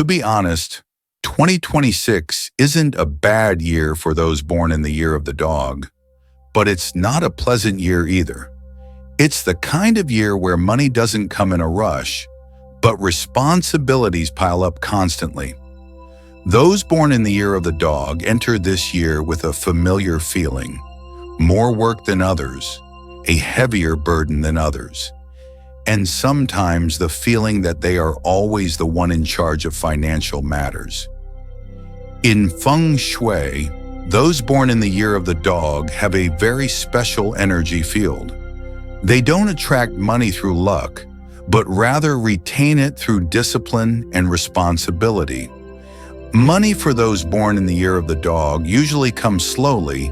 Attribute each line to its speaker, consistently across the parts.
Speaker 1: To be honest, 2026 isn't a bad year for those born in the year of the dog, but it's not a pleasant year either. It's the kind of year where money doesn't come in a rush, but responsibilities pile up constantly. Those born in the year of the dog enter this year with a familiar feeling, more work than others, a heavier burden than others, and sometimes the feeling that they are always the one in charge of financial matters. In Feng Shui, those born in the year of the dog have a very special energy field. They don't attract money through luck, but rather retain it through discipline and responsibility. Money for those born in the year of the dog usually comes slowly,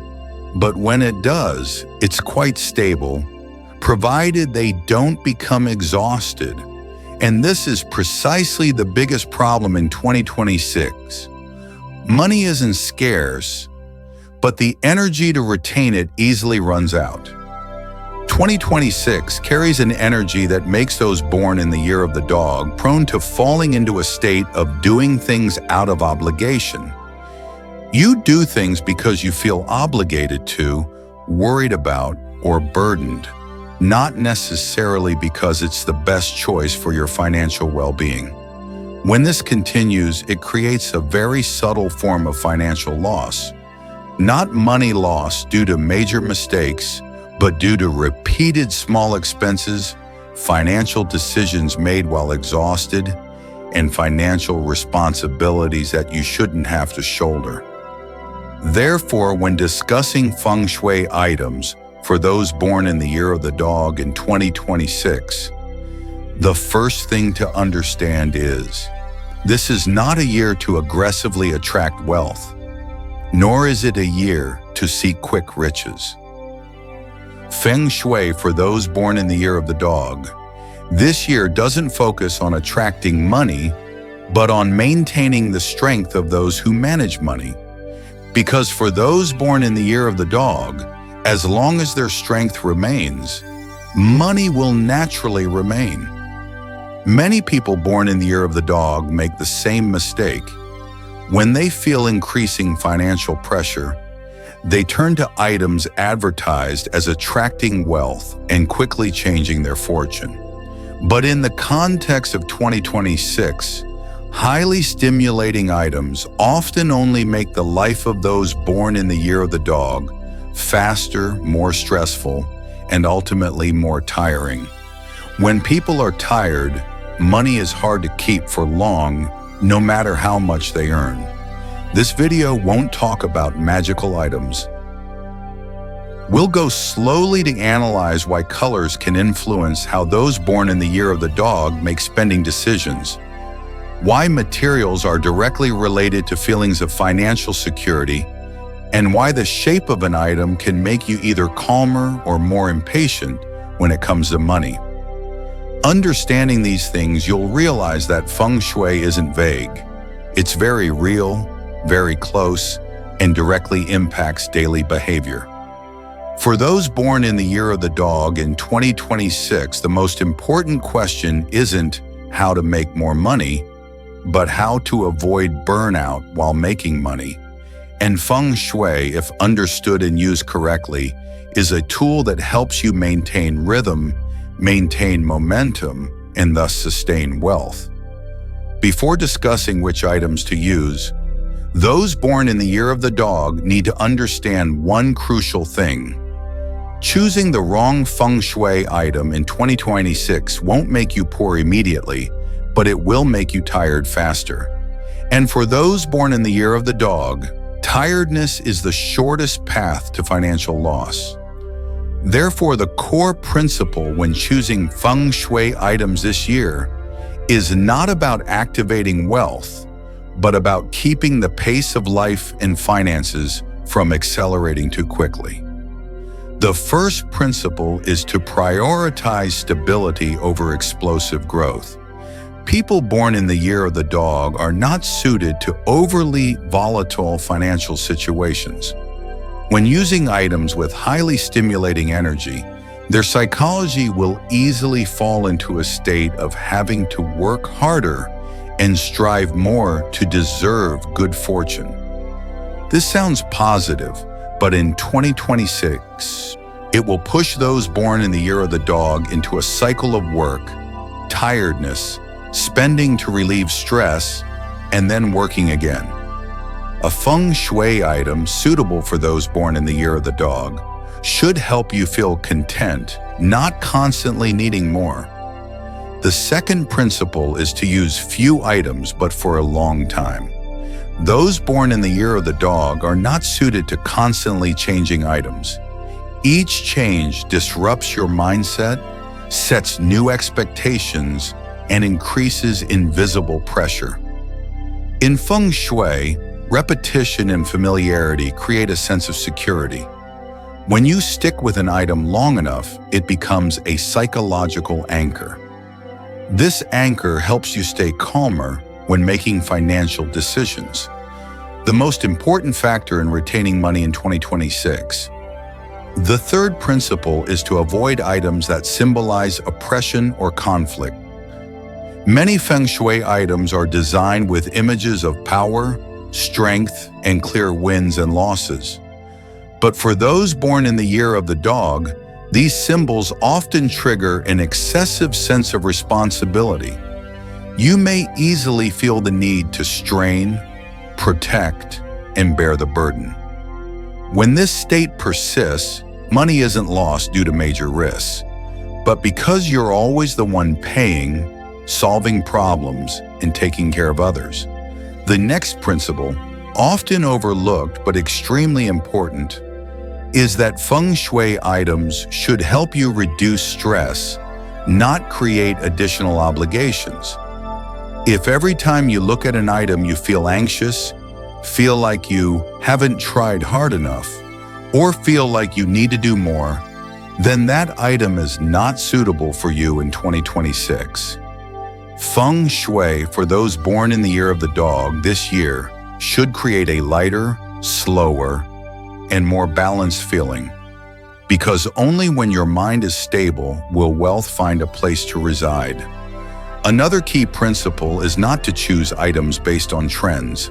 Speaker 1: but when it does, it's quite stable, provided they don't become exhausted. And this is precisely the biggest problem in 2026. Money isn't scarce, but the energy to retain it easily runs out. 2026 carries an energy that makes those born in the year of the dog prone to falling into a state of doing things out of obligation. You do things because you feel obligated to, worried about, or burdened, not necessarily because it's the best choice for your financial well-being. When this continues, it creates a very subtle form of financial loss. Not money loss due to major mistakes, but due to repeated small expenses, financial decisions made while exhausted, and financial responsibilities that you shouldn't have to shoulder. Therefore, when discussing Feng Shui items for those born in the year of the dog in 2026, the first thing to understand is, this is not a year to aggressively attract wealth, nor is it a year to seek quick riches. Feng Shui for those born in the year of the dog, this year doesn't focus on attracting money, but on maintaining the strength of those who manage money. Because for those born in the year of the dog, as long as their strength remains, money will naturally remain. Many people born in the year of the dog make the same mistake. When they feel increasing financial pressure, they turn to items advertised as attracting wealth and quickly changing their fortune. But in the context of 2026, highly stimulating items often only make the life of those born in the year of the dog faster, more stressful, and ultimately more tiring. When people are tired, money is hard to keep for long, no matter how much they earn. This video won't talk about magical items. We'll go slowly to analyze why colors can influence how those born in the year of the dog make spending decisions, why materials are directly related to feelings of financial security, and why the shape of an item can make you either calmer or more impatient when it comes to money. Understanding these things, you'll realize that Feng Shui isn't vague. It's very real, very close, and directly impacts daily behavior. For those born in the year of the dog in 2026, the most important question isn't how to make more money, but how to avoid burnout while making money. And Feng Shui, if understood and used correctly, is a tool that helps you maintain rhythm, maintain momentum, and thus sustain wealth. Before discussing which items to use, those born in the year of the dog need to understand one crucial thing. Choosing the wrong Feng Shui item in 2026 won't make you poor immediately, but it will make you tired faster. And for those born in the year of the dog, tiredness is the shortest path to financial loss. Therefore, the core principle when choosing Feng Shui items this year is not about activating wealth, but about keeping the pace of life and finances from accelerating too quickly. The first principle is to prioritize stability over explosive growth. People born in the year of the dog are not suited to overly volatile financial situations. When using items with highly stimulating energy, their psychology will easily fall into a state of having to work harder and strive more to deserve good fortune. This sounds positive, but in 2026, it will push those born in the year of the dog into a cycle of work, tiredness, spending to relieve stress, and then working again. A Feng Shui item suitable for those born in the year of the dog should help you feel content, not constantly needing more. The second principle is to use few items but for a long time. Those born in the year of the dog are not suited to constantly changing items. Each change disrupts your mindset, sets new expectations, and increases invisible pressure. In Feng Shui, repetition and familiarity create a sense of security. When you stick with an item long enough, it becomes a psychological anchor. This anchor helps you stay calmer when making financial decisions. The most important factor in retaining money in 2026. The third principle is to avoid items that symbolize oppression or conflict. Many Feng Shui items are designed with images of power, strength, and clear wins and losses. But for those born in the year of the dog, these symbols often trigger an excessive sense of responsibility. You may easily feel the need to strain, protect, and bear the burden. When this state persists, money isn't lost due to major risks, but because you're always the one paying, solving problems, and taking care of others. The next principle, often overlooked but extremely important, is that Feng Shui items should help you reduce stress, not create additional obligations. If every time you look at an item you feel anxious, feel like you haven't tried hard enough, or feel like you need to do more, then that item is not suitable for you in 2026. Feng Shui for those born in the year of the dog this year should create a lighter, slower, and more balanced feeling, because only when your mind is stable will wealth find a place to reside. Another key principle is not to choose items based on trends.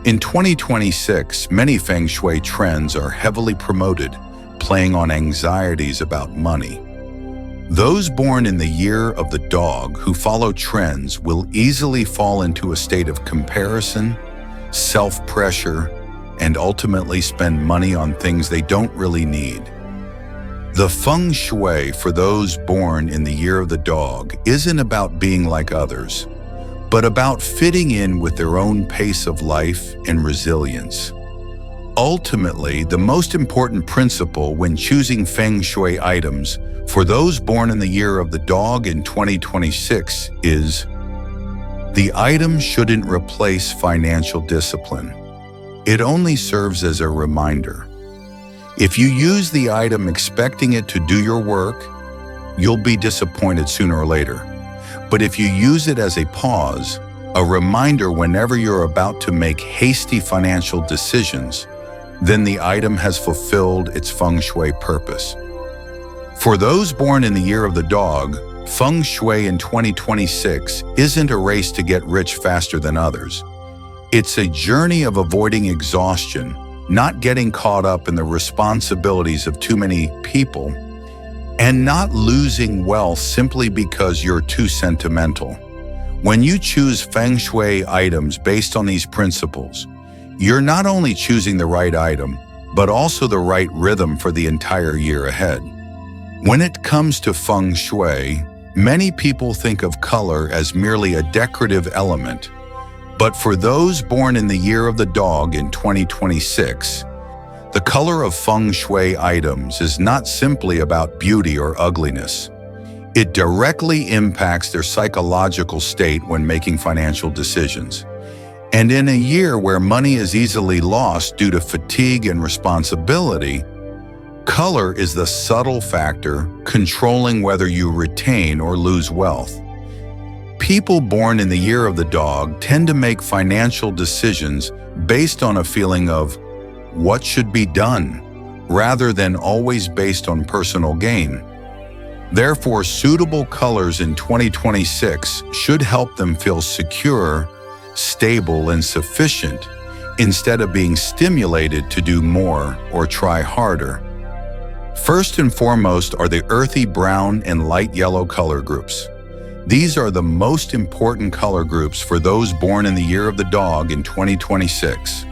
Speaker 1: In 2026, many Feng Shui trends are heavily promoted, playing on anxieties about money. Those born in the year of the dog who follow trends will easily fall into a state of comparison, self-pressure, and ultimately spend money on things they don't really need. The Feng Shui for those born in the year of the dog isn't about being like others, but about fitting in with their own pace of life and resilience. Ultimately, the most important principle when choosing Feng Shui items for those born in the year of the dog in 2026 is the item shouldn't replace financial discipline. It only serves as a reminder. If you use the item expecting it to do your work, you'll be disappointed sooner or later. But if you use it as a pause, a reminder whenever you're about to make hasty financial decisions, then the item has fulfilled its Feng Shui purpose. For those born in the year of the dog, Feng Shui in 2026 isn't a race to get rich faster than others. It's a journey of avoiding exhaustion, not getting caught up in the responsibilities of too many people, and not losing wealth simply because you're too sentimental. When you choose Feng Shui items based on these principles, you're not only choosing the right item, but also the right rhythm for the entire year ahead. When it comes to Feng Shui, many people think of color as merely a decorative element. But for those born in the year of the dog in 2026, the color of Feng Shui items is not simply about beauty or ugliness. It directly impacts their psychological state when making financial decisions. And in a year where money is easily lost due to fatigue and responsibility, color is the subtle factor controlling whether you retain or lose wealth. People born in the year of the dog tend to make financial decisions based on a feeling of what should be done, rather than always based on personal gain. Therefore, suitable colors in 2026 should help them feel secure, stable, and sufficient instead of being stimulated to do more or try harder. First and foremost are the earthy brown and light yellow color groups. These are the most important color groups for those born in the year of the dog in 2026.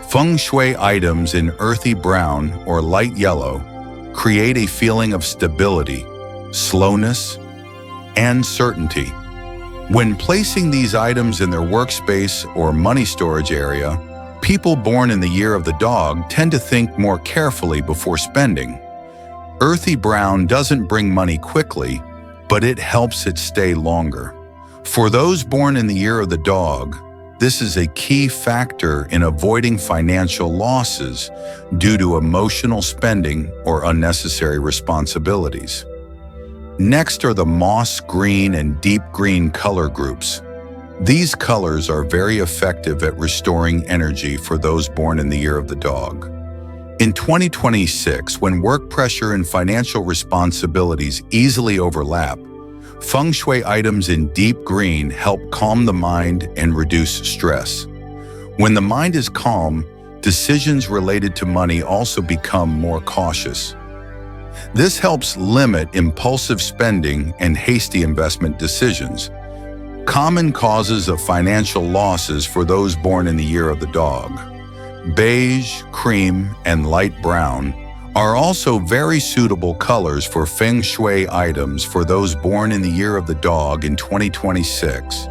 Speaker 1: Feng Shui items in earthy brown or light yellow create a feeling of stability, slowness, and certainty. When placing these items in their workspace or money storage area, people born in the year of the dog tend to think more carefully before spending. Earthy brown doesn't bring money quickly, but it helps it stay longer. For those born in the year of the dog, this is a key factor in avoiding financial losses due to emotional spending or unnecessary responsibilities. Next are the moss green and deep green color groups. These colors are very effective at restoring energy for those born in the year of the dog. In 2026, when work pressure and financial responsibilities easily overlap, Feng Shui items in deep green help calm the mind and reduce stress. When the mind is calm, decisions related to money also become more cautious. This helps limit impulsive spending and hasty investment decisions. Common causes of financial losses for those born in the year of the dog. Beige, cream, and light brown are also very suitable colors for Feng Shui items for those born in the year of the dog in 2026.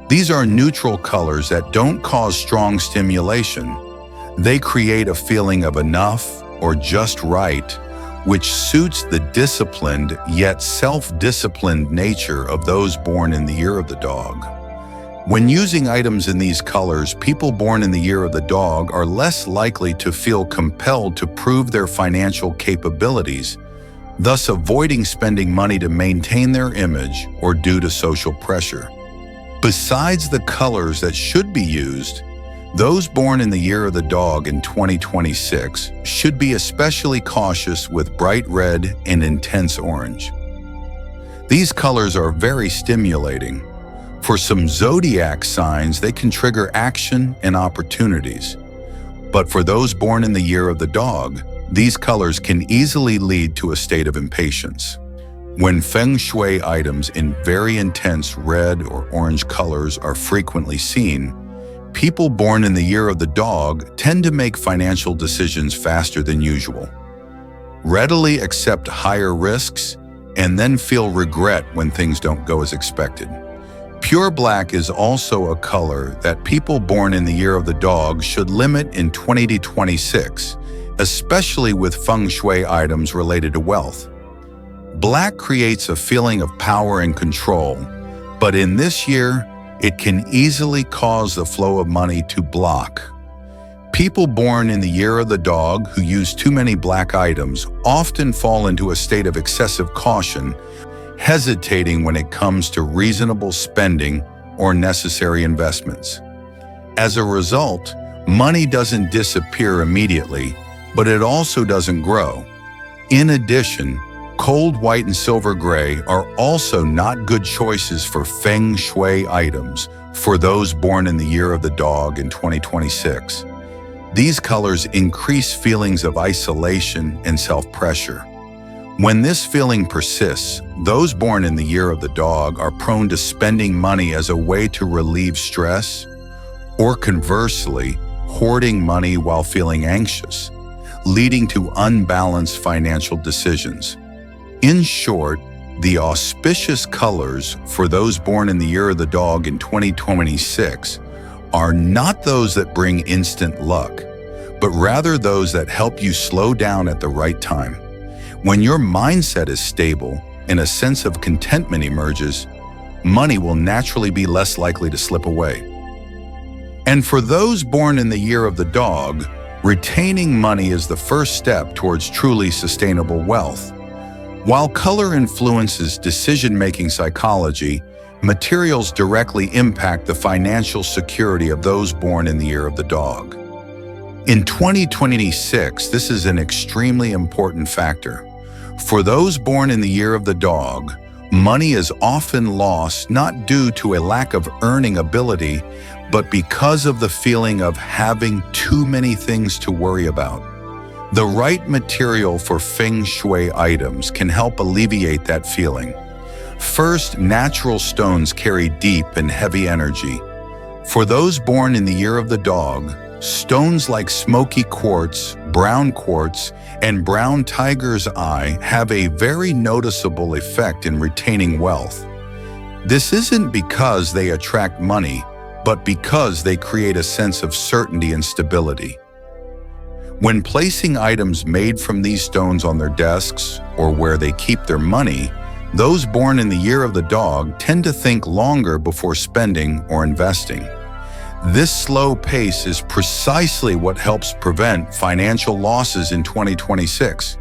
Speaker 1: These are neutral colors that don't cause strong stimulation. They create a feeling of enough or just right, which suits the disciplined yet self-disciplined nature of those born in the year of the dog. When using items in these colors, people born in the year of the dog are less likely to feel compelled to prove their financial capabilities, thus avoiding spending money to maintain their image or due to social pressure. Besides the colors that should be used, those born in the year of the dog in 2026 should be especially cautious with bright red and intense orange. These colors are very stimulating. For some zodiac signs, they can trigger action and opportunities. But for those born in the year of the dog, these colors can easily lead to a state of impatience. When Feng Shui items in very intense red or orange colors are frequently seen, people born in the year of the dog tend to make financial decisions faster than usual, readily accept higher risks, and then feel regret when things don't go as expected. Pure black is also a color that people born in the year of the dog should limit in 2026, especially with Feng Shui items related to wealth. Black creates a feeling of power and control, but in this year, it can easily cause the flow of money to block. People born in the year of the dog who use too many black items often fall into a state of excessive caution, hesitating when it comes to reasonable spending or necessary investments. As a result, money doesn't disappear immediately, but it also doesn't grow. In addition, cold white and silver gray are also not good choices for Feng Shui items for those born in the year of the dog in 2026. These colors increase feelings of isolation and self-pressure. When this feeling persists, those born in the year of the dog are prone to spending money as a way to relieve stress, or conversely, hoarding money while feeling anxious, leading to unbalanced financial decisions. In short, the auspicious colors for those born in the year of the dog in 2026 are not those that bring instant luck, but rather those that help you slow down at the right time. When your mindset is stable and a sense of contentment emerges, money will naturally be less likely to slip away. And for those born in the year of the dog, retaining money is the first step towards truly sustainable wealth. While color influences decision-making psychology, materials directly impact the financial security of those born in the year of the dog. In 2026, this is an extremely important factor. For those born in the year of the dog, money is often lost not due to a lack of earning ability, but because of the feeling of having too many things to worry about. The right material for Feng Shui items can help alleviate that feeling. First, natural stones carry deep and heavy energy. For those born in the year of the dog, stones like smoky quartz, and brown tiger's eye have a very noticeable effect in retaining wealth. This isn't because they attract money, but because they create a sense of certainty and stability. When placing items made from these stones on their desks or where they keep their money, those born in the year of the dog tend to think longer before spending or investing. This slow pace is precisely what helps prevent financial losses in 2026.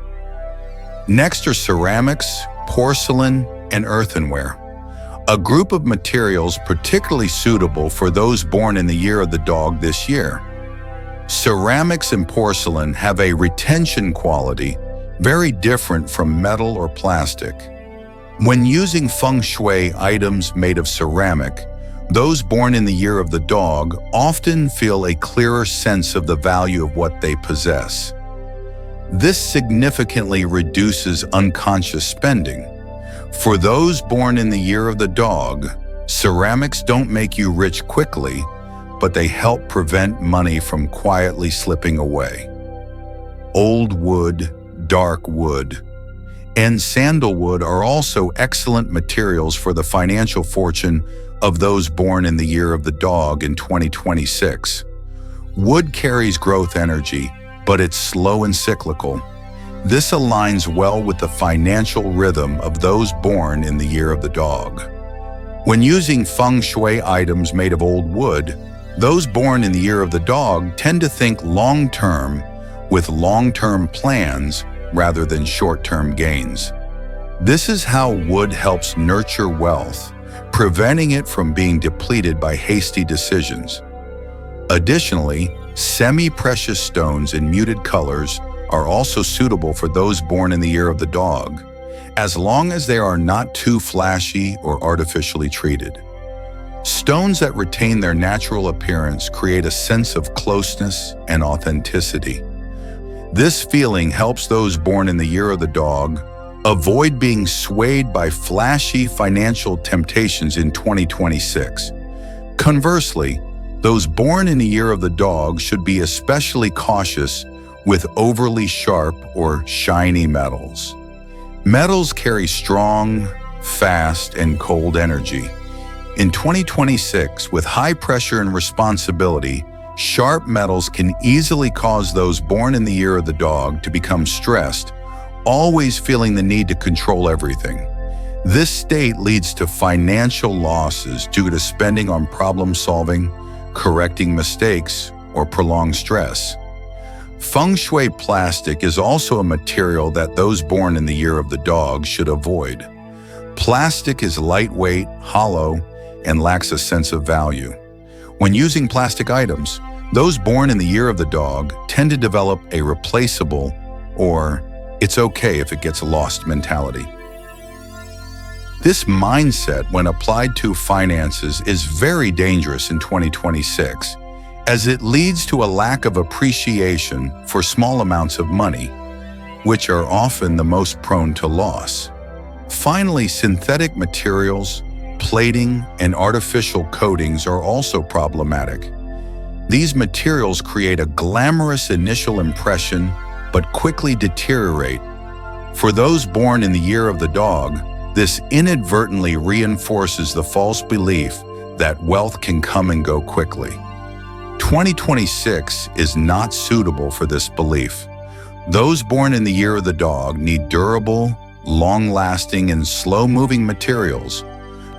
Speaker 1: Next are ceramics, porcelain, and earthenware, a group of materials particularly suitable for those born in the year of the dog this year. Ceramics and porcelain have a retention quality very different from metal or plastic. When using Feng Shui items made of ceramic, those born in the year of the dog often feel a clearer sense of the value of what they possess. This significantly reduces unconscious spending. For those born in the year of the dog, ceramics don't make you rich quickly, but they help prevent money from quietly slipping away. Old wood, dark wood, and sandalwood are also excellent materials for the financial fortune of those born in the year of the dog in 2026. Wood carries growth energy, but it's slow and cyclical. This aligns well with the financial rhythm of those born in the year of the dog. When using Feng Shui items made of old wood, those born in the year of the dog tend to think long-term with long-term plans rather than short-term gains. This is how wood helps nurture wealth, preventing it from being depleted by hasty decisions. Additionally, semi-precious stones in muted colors are also suitable for those born in the year of the dog, as long as they are not too flashy or artificially treated. Stones that retain their natural appearance create a sense of closeness and authenticity. This feeling helps those born in the year of the dog avoid being swayed by flashy financial temptations in 2026. Conversely, those born in the year of the dog should be especially cautious with overly sharp or shiny metals. Metals carry strong, fast, and cold energy. In 2026, with high pressure and responsibility, sharp metals can easily cause those born in the year of the dog to become stressed, always feeling the need to control everything. This state leads to financial losses due to spending on problem solving, correcting mistakes, or prolonged stress. Feng Shui plastic is also a material that those born in the year of the dog should avoid. Plastic is lightweight, hollow, and lacks a sense of value. When using plastic items, those born in the year of the dog tend to develop a replaceable or "it's okay if it gets lost" mentality. This mindset, when applied to finances, is very dangerous in 2026, as it leads to a lack of appreciation for small amounts of money, which are often the most prone to loss. Finally, synthetic materials, plating, and artificial coatings are also problematic. These materials create a glamorous initial impression, but quickly deteriorate. For those born in the year of the dog, this inadvertently reinforces the false belief that wealth can come and go quickly. 2026 is not suitable for this belief. Those born in the year of the dog need durable, long-lasting, and slow-moving materials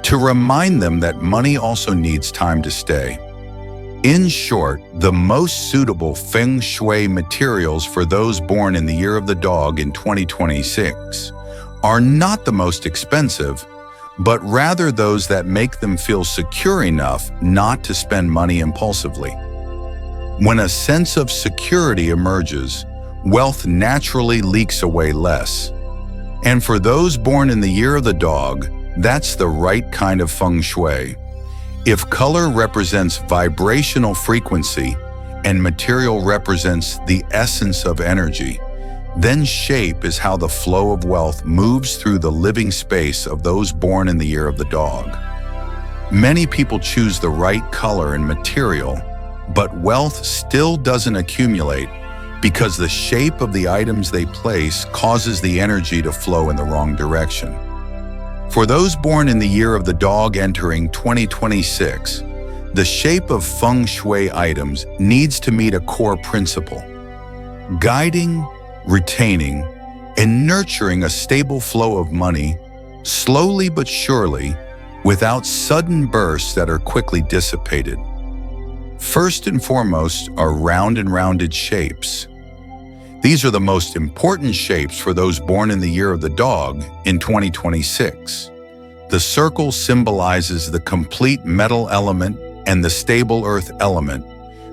Speaker 1: to remind them that money also needs time to stay. In short, the most suitable Feng Shui materials for those born in the year of the dog in 2026 are not the most expensive, but rather those that make them feel secure enough not to spend money impulsively. When a sense of security emerges, wealth naturally leaks away less. And for those born in the year of the dog, that's the right kind of feng shui. If color represents vibrational frequency and material represents the essence of energy, then shape is how the flow of wealth moves through the living space of those born in the year of the dog. Many people choose the right color and material, but wealth still doesn't accumulate because the shape of the items they place causes the energy to flow in the wrong direction. For those born in the year of the dog entering 2026, the shape of feng shui items needs to meet a core principle: guiding, retaining, and nurturing a stable flow of money, slowly but surely, without sudden bursts that are quickly dissipated. First and foremost are round and rounded shapes. These are the most important shapes for those born in the year of the dog in 2026. The circle symbolizes the complete metal element and the stable earth element,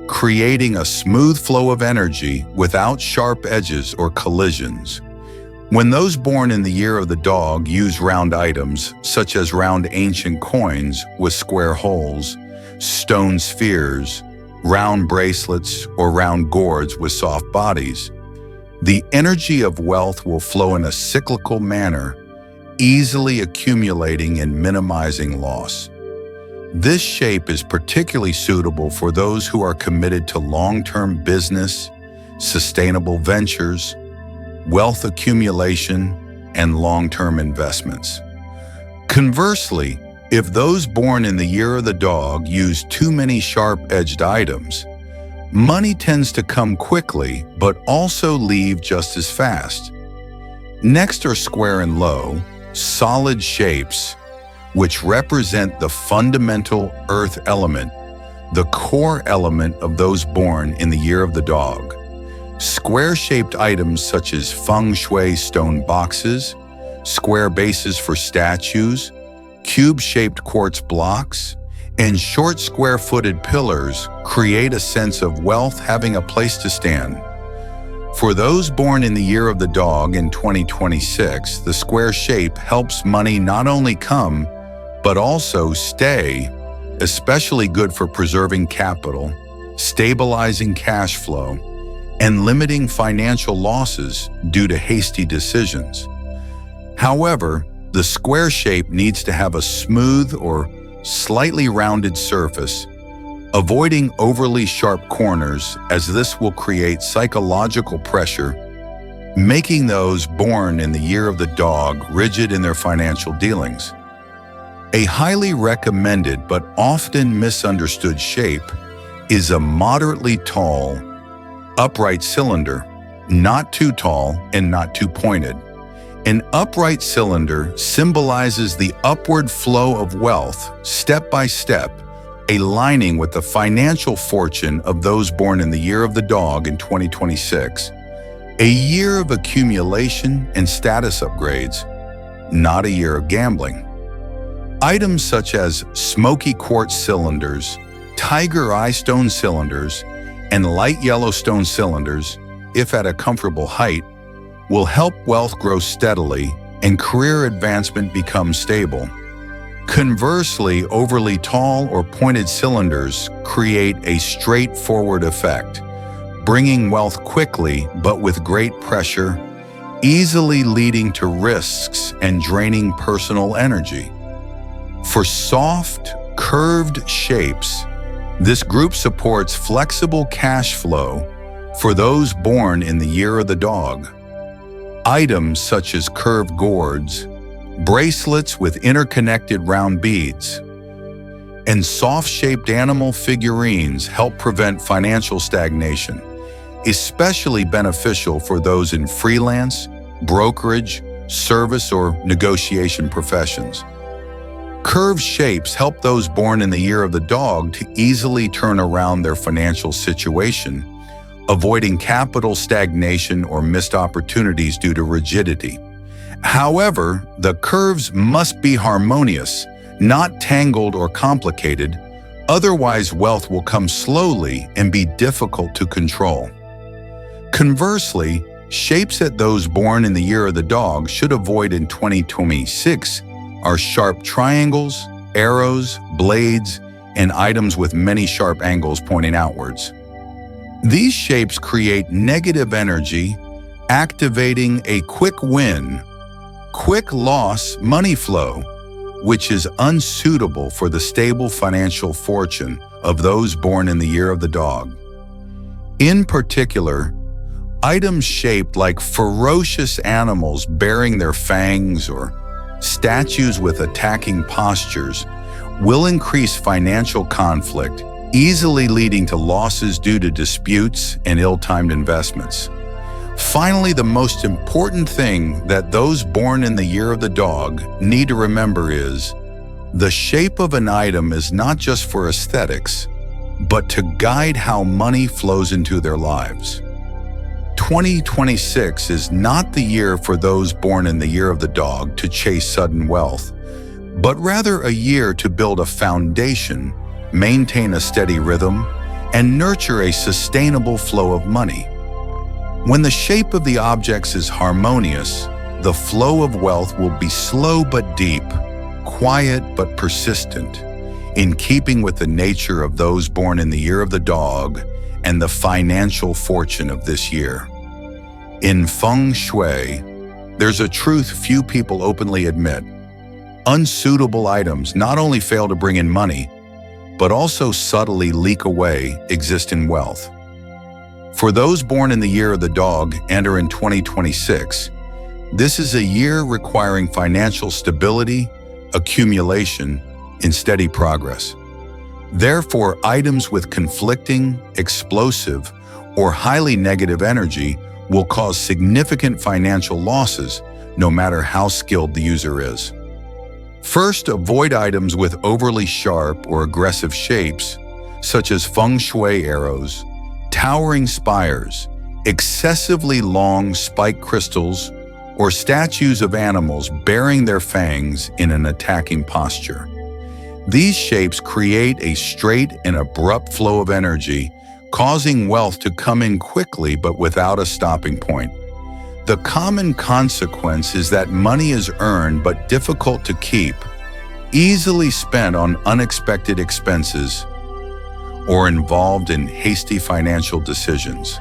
Speaker 1: creating a smooth flow of energy without sharp edges or collisions. When those born in the year of the dog use round items, such as round ancient coins with square holes, stone spheres, round bracelets, or round gourds with soft bodies, the energy of wealth will flow in a cyclical manner, easily accumulating and minimizing loss. This shape is particularly suitable for those who are committed to long-term business, sustainable ventures, wealth accumulation, and long-term investments. Conversely, if those born in the year of the dog use too many sharp-edged items, money tends to come quickly but also leave just as fast. Next are square and low, solid shapes, which represent the fundamental earth element, the core element of those born in the year of the dog. Square-shaped items such as feng shui stone boxes, square bases for statues, cube-shaped quartz blocks, and short square-footed pillars create a sense of wealth having a place to stand. For those born in the year of the dog in 2026, the square shape helps money not only come, but also stay, especially good for preserving capital, stabilizing cash flow, and limiting financial losses due to hasty decisions. However, the square shape needs to have a smooth or slightly rounded surface, avoiding overly sharp corners, as this will create psychological pressure, making those born in the year of the dog rigid in their financial dealings. A highly recommended but often misunderstood shape is a moderately tall, upright cylinder, not too tall and not too pointed. An upright cylinder symbolizes the upward flow of wealth, step by step, aligning with the financial fortune of those born in the year of the dog in 2026. A year of accumulation and status upgrades, not a year of gambling. Items such as smoky quartz cylinders, tiger eye stone cylinders, and light yellow stone cylinders, if at a comfortable height, will help wealth grow steadily and career advancement become stable. Conversely, overly tall or pointed cylinders create a straightforward effect, bringing wealth quickly but with great pressure, easily leading to risks and draining personal energy. For soft, curved shapes, this group supports flexible cash flow for those born in the year of the dog. Items such as curved gourds, bracelets with interconnected round beads, and soft-shaped animal figurines help prevent financial stagnation, especially beneficial for those in freelance, brokerage, service, or negotiation professions. Curved shapes help those born in the year of the dog to easily turn around their financial situation, avoiding capital stagnation or missed opportunities due to rigidity. However, the curves must be harmonious, not tangled or complicated, otherwise wealth will come slowly and be difficult to control. Conversely, Shapes that those born in the year of the dog should avoid in 2026 are sharp triangles, arrows, blades, and items with many sharp angles pointing outwards. These shapes create negative energy, activating a quick win, quick loss money flow, which is unsuitable for the stable financial fortune of those born in the year of the dog. In particular, items shaped like ferocious animals bearing their fangs or statues with attacking postures will increase financial conflict, easily leading to losses due to disputes and ill-timed investments. Finally, the most important thing that those born in the year of the dog need to remember is the shape of an item is not just for aesthetics, but to guide how money flows into their lives. 2026 is not the year for those born in the year of the dog to chase sudden wealth, but rather a year to build a foundation, maintain a steady rhythm, and nurture a sustainable flow of money. When the shape of the objects is harmonious, the flow of wealth will be slow but deep, quiet but persistent, in keeping with the nature of those born in the year of the dog and the financial fortune of this year. In Feng Shui, there's a truth few people openly admit. Unsuitable items not only fail to bring in money, but also subtly leak away existing wealth. For those born in the year of the dog and are in 2026, this is a year requiring financial stability, accumulation, and steady progress. Therefore, items with conflicting, explosive, or highly negative energy will cause significant financial losses, no matter how skilled the user is. First, avoid items with overly sharp or aggressive shapes, such as Feng Shui arrows, towering spires, excessively long spiked crystals, or statues of animals bearing their fangs in an attacking posture. These shapes create a straight and abrupt flow of energy, causing wealth to come in quickly but without a stopping point. The common consequence is that money is earned but difficult to keep, easily spent on unexpected expenses, or involved in hasty financial decisions.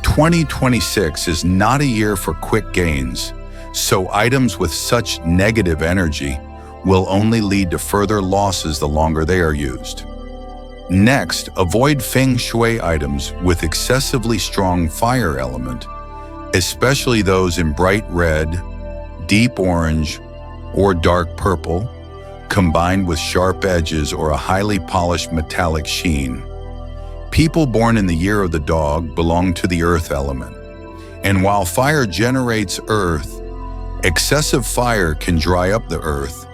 Speaker 1: 2026 is not a year for quick gains, so items with such negative energy will only lead to further losses the longer they are used. Next, avoid Feng Shui items with excessively strong fire element, especially those in bright red, deep orange, or dark purple, combined with sharp edges or a highly polished metallic sheen. People born in the year of the dog belong to the earth element, and while fire generates earth, excessive fire can dry up the earth,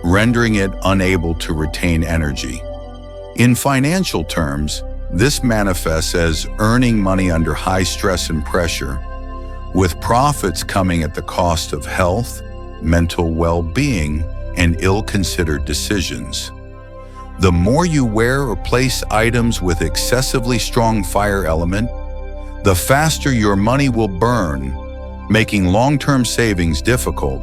Speaker 1: rendering it unable to retain energy. In financial terms, this manifests as earning money under high stress and pressure, with profits coming at the cost of health, mental well-being, and ill-considered decisions. The more you wear or place items with excessively strong fire element, the faster your money will burn, making long-term savings difficult.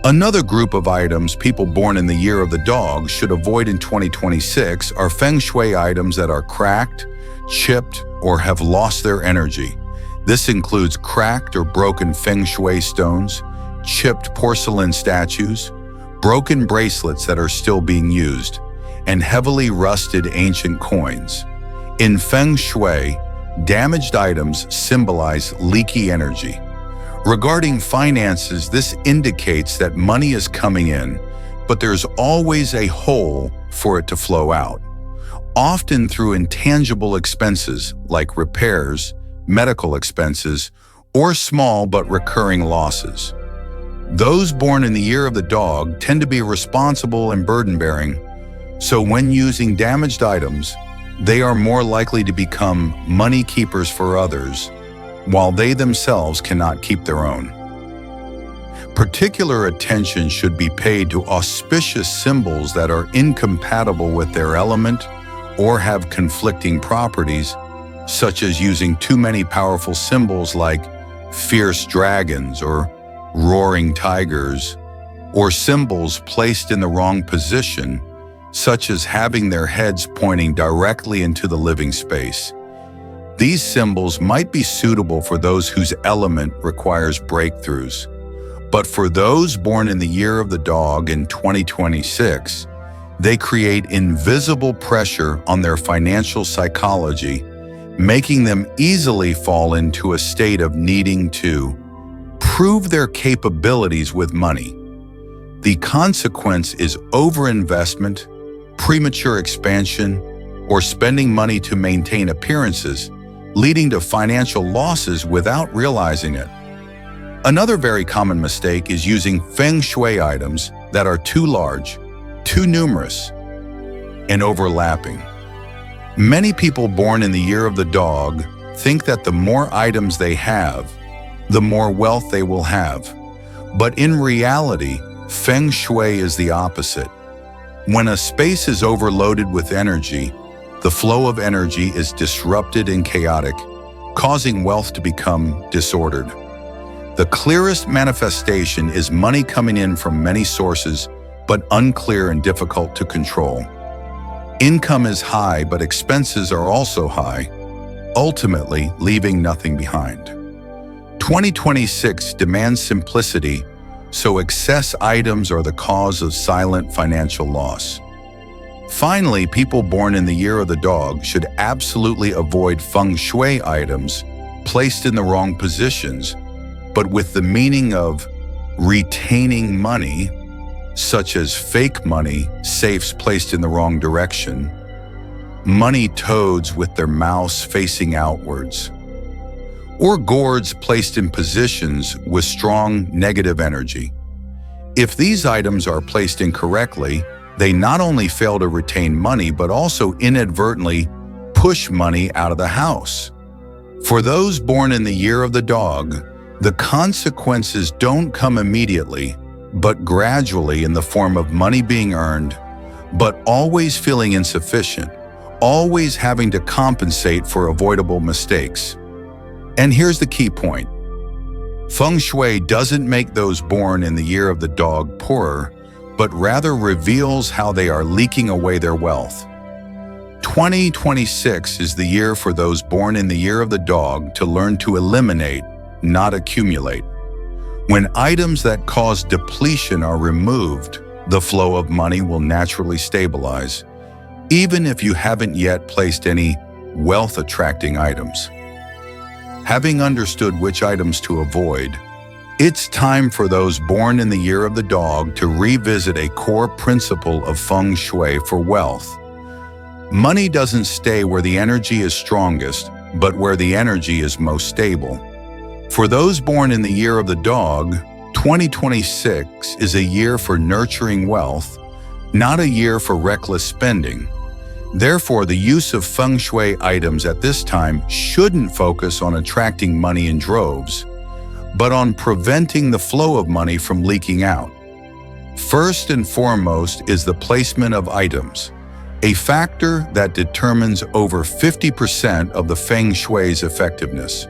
Speaker 1: Another group of items people born in the year of the dog should avoid in 2026 are Feng Shui items that are cracked, chipped, or have lost their energy. This includes cracked or broken Feng Shui stones, chipped porcelain statues, broken bracelets that are still being used, and heavily rusted ancient coins. In Feng Shui, damaged items symbolize leaky energy. Regarding finances, this indicates that money is coming in, but there's always a hole for it to flow out, often through intangible expenses like repairs, medical expenses, or small but recurring losses. Those born in the year of the dog tend to be responsible and burden-bearing, so when using damaged items, they are more likely to become money keepers for others, while they themselves cannot keep their own. Particular attention should be paid to auspicious symbols that are incompatible with their element or have conflicting properties, such as using too many powerful symbols like fierce dragons or roaring tigers, or symbols placed in the wrong position, such as having their heads pointing directly into the living space. These symbols might be suitable for those whose element requires breakthroughs, but for those born in the year of the dog in 2026, they create invisible pressure on their financial psychology, making them easily fall into a state of needing to prove their capabilities with money. The consequence is overinvestment, premature expansion, or spending money to maintain appearances, leading to financial losses without realizing it. Another very common mistake is using Feng Shui items that are too large, too numerous, and overlapping. Many people born in the year of the dog think that the more items they have, the more wealth they will have. But in reality, Feng Shui is the opposite. When a space is overloaded with energy, the flow of energy is disrupted and chaotic, causing wealth to become disordered. The clearest manifestation is money coming in from many sources, but unclear and difficult to control. Income is high, but expenses are also high, ultimately leaving nothing behind. 2026 demands simplicity, so excess items are the cause of silent financial loss. Finally, people born in the year of the dog should absolutely avoid Feng Shui items placed in the wrong positions, but with the meaning of retaining money, such as fake money, safes placed in the wrong direction, money toads with their mouths facing outwards, or gourds placed in positions with strong negative energy. If these items are placed incorrectly, they not only fail to retain money, but also inadvertently push money out of the house. For those born in the year of the dog, the consequences don't come immediately, but gradually in the form of money being earned, but always feeling insufficient, always having to compensate for avoidable mistakes. And here's the key point. Feng Shui doesn't make those born in the year of the dog poorer, but rather reveals how they are leaking away their wealth. 2026 is the year for those born in the year of the dog to learn to eliminate, not accumulate. When items that cause depletion are removed, the flow of money will naturally stabilize, even if you haven't yet placed any wealth-attracting items. Having understood which items to avoid, it's time for those born in the year of the dog to revisit a core principle of Feng Shui for wealth. Money doesn't stay where the energy is strongest, but where the energy is most stable. For those born in the year of the dog, 2026 is a year for nurturing wealth, not a year for reckless spending. Therefore, the use of Feng Shui items at this time shouldn't focus on attracting money in droves, but on preventing the flow of money from leaking out. First and foremost is the placement of items, a factor that determines over 50% of the Feng Shui's effectiveness.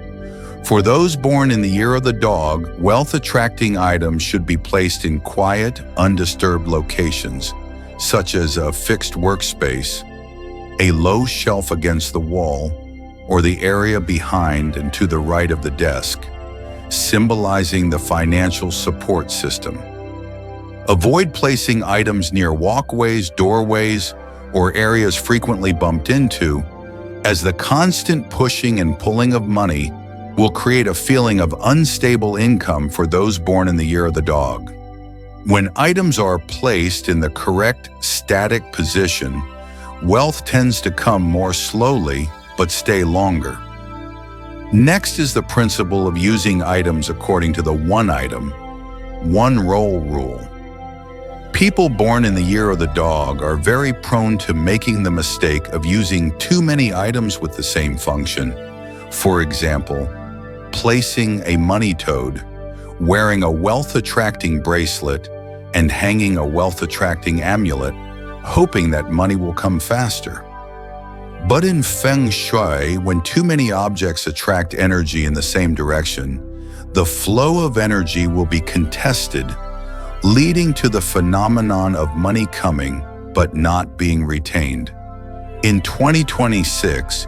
Speaker 1: For those born in the year of the dog, wealth-attracting items should be placed in quiet, undisturbed locations, such as a fixed workspace, a low shelf against the wall, or the area behind and to the right of the desk, symbolizing the financial support system. Avoid placing items near walkways, doorways, or areas frequently bumped into, as the constant pushing and pulling of money will create a feeling of unstable income for those born in the year of the dog. When items are placed in the correct static position, wealth tends to come more slowly but stay longer. Next is the principle of using items according to the one item, one roll rule. People born in the year of the dog are very prone to making the mistake of using too many items with the same function. For example, placing a money toad, wearing a wealth-attracting bracelet, and hanging a wealth-attracting amulet, hoping that money will come faster. But in Feng Shui, when too many objects attract energy in the same direction, the flow of energy will be contested, leading to the phenomenon of money coming but not being retained. In 2026,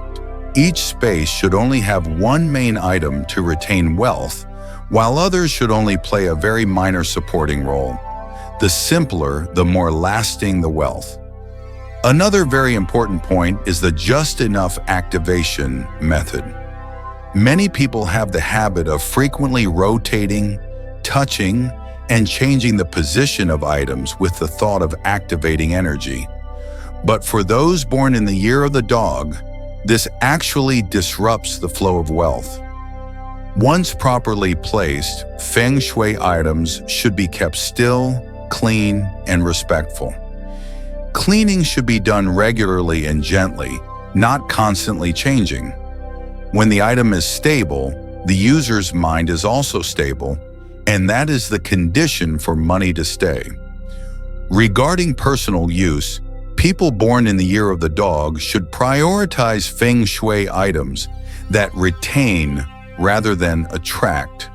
Speaker 1: each space should only have one main item to retain wealth, while others should only play a very minor supporting role. The simpler, the more lasting the wealth. Another very important point is the just enough activation method. Many people have the habit of frequently rotating, touching, and changing the position of items with the thought of activating energy. But for those born in the year of the dog, this actually disrupts the flow of wealth. Once properly placed, Feng Shui items should be kept still, clean, and respectful. Cleaning should be done regularly and gently, not constantly changing. When the item is stable, the user's mind is also stable, and that is the condition for money to stay. Regarding personal use, people born in the year of the dog should prioritize Feng Shui items that retain rather than attract.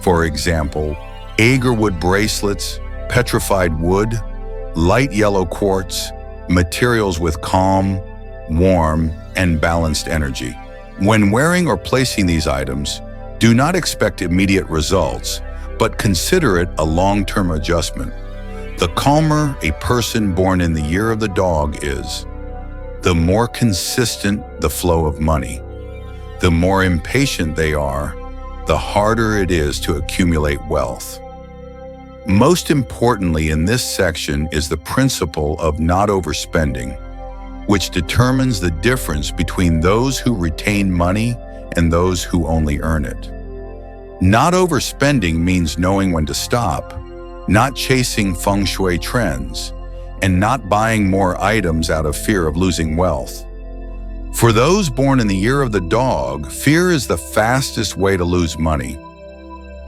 Speaker 1: For example, agarwood bracelets, petrified wood, light yellow quartz, materials with calm, warm, and balanced energy. When wearing or placing these items, do not expect immediate results, but consider it a long-term adjustment. The calmer a person born in the year of the dog is, the more consistent the flow of money. The more impatient they are, the harder it is to accumulate wealth. Most importantly in this section is the principle of not overspending, which determines the difference between those who retain money and those who only earn it. Not overspending means knowing when to stop, not chasing Feng Shui trends, and not buying more items out of fear of losing wealth. For those born in the year of the dog, fear is the fastest way to lose money.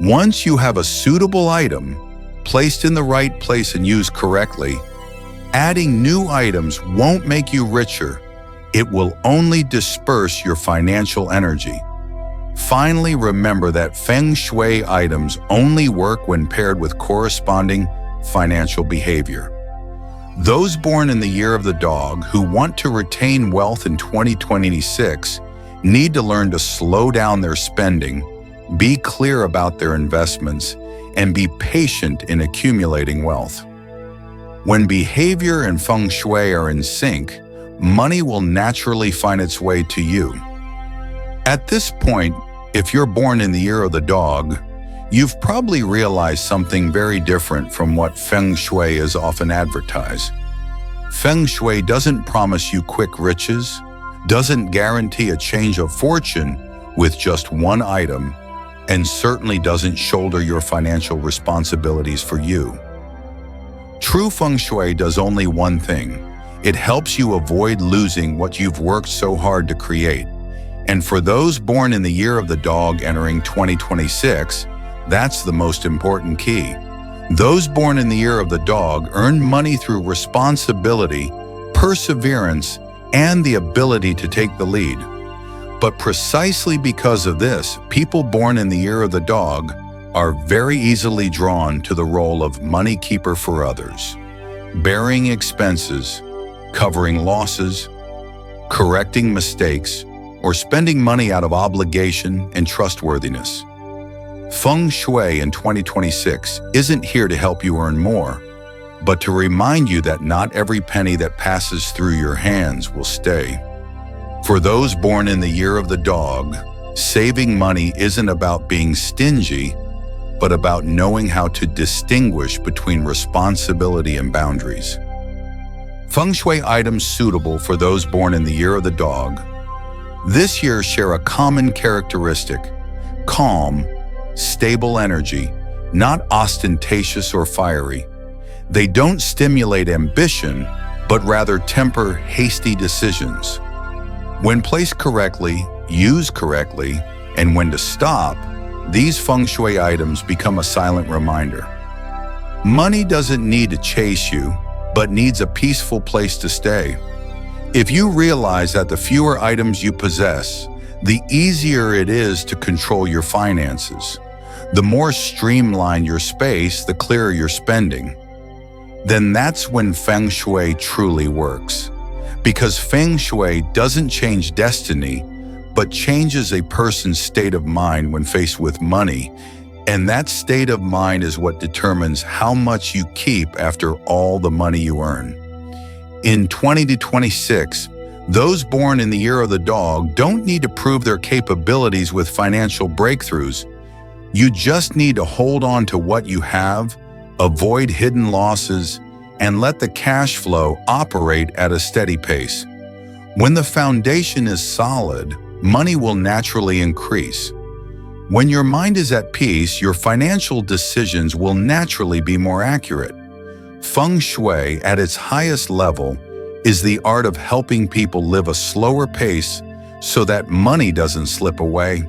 Speaker 1: Once you have a suitable item, placed in the right place and used correctly, adding new items won't make you richer. It will only disperse your financial energy. Finally, remember that Feng Shui items only work when paired with corresponding financial behavior. Those born in the year of the dog who want to retain wealth in 2026 need to learn to slow down their spending, be clear about their investments, and be patient in accumulating wealth. When behavior and Feng Shui are in sync, money will naturally find its way to you. At this point, if you're born in the year of the dog, you've probably realized something very different from what Feng Shui is often advertised. Feng Shui doesn't promise you quick riches, doesn't guarantee a change of fortune with just one item, and certainly doesn't shoulder your financial responsibilities for you. True Feng Shui does only one thing. It helps you avoid losing what you've worked so hard to create. And for those born in the year of the dog entering 2026, that's the most important key. Those born in the year of the dog earn money through responsibility, perseverance, and the ability to take the lead. But precisely because of this, people born in the year of the dog are very easily drawn to the role of money keeper for others, bearing expenses, covering losses, correcting mistakes, or spending money out of obligation and trustworthiness. Feng Shui in 2026 isn't here to help you earn more, but to remind you that not every penny that passes through your hands will stay. For those born in the year of the dog, saving money isn't about being stingy, but about knowing how to distinguish between responsibility and boundaries. Feng Shui items suitable for those born in the year of the dog this year share a common characteristic: calm, stable energy, not ostentatious or fiery. They don't stimulate ambition, but rather temper hasty decisions. When placed correctly, used correctly, and when to stop, these Feng Shui items become a silent reminder. Money doesn't need to chase you, but needs a peaceful place to stay. If you realize that the fewer items you possess, the easier it is to control your finances. The more streamlined your space, the clearer your spending. Then that's when Feng Shui truly works. Because Feng Shui doesn't change destiny, but changes a person's state of mind when faced with money, and that state of mind is what determines how much you keep after all the money you earn. In 2026, those born in the year of the dog don't need to prove their capabilities with financial breakthroughs. You just need to hold on to what you have, avoid hidden losses, and let the cash flow operate at a steady pace. When the foundation is solid, money will naturally increase. When your mind is at peace, your financial decisions will naturally be more accurate. Feng Shui, at its highest level, is the art of helping people live a slower pace so that money doesn't slip away.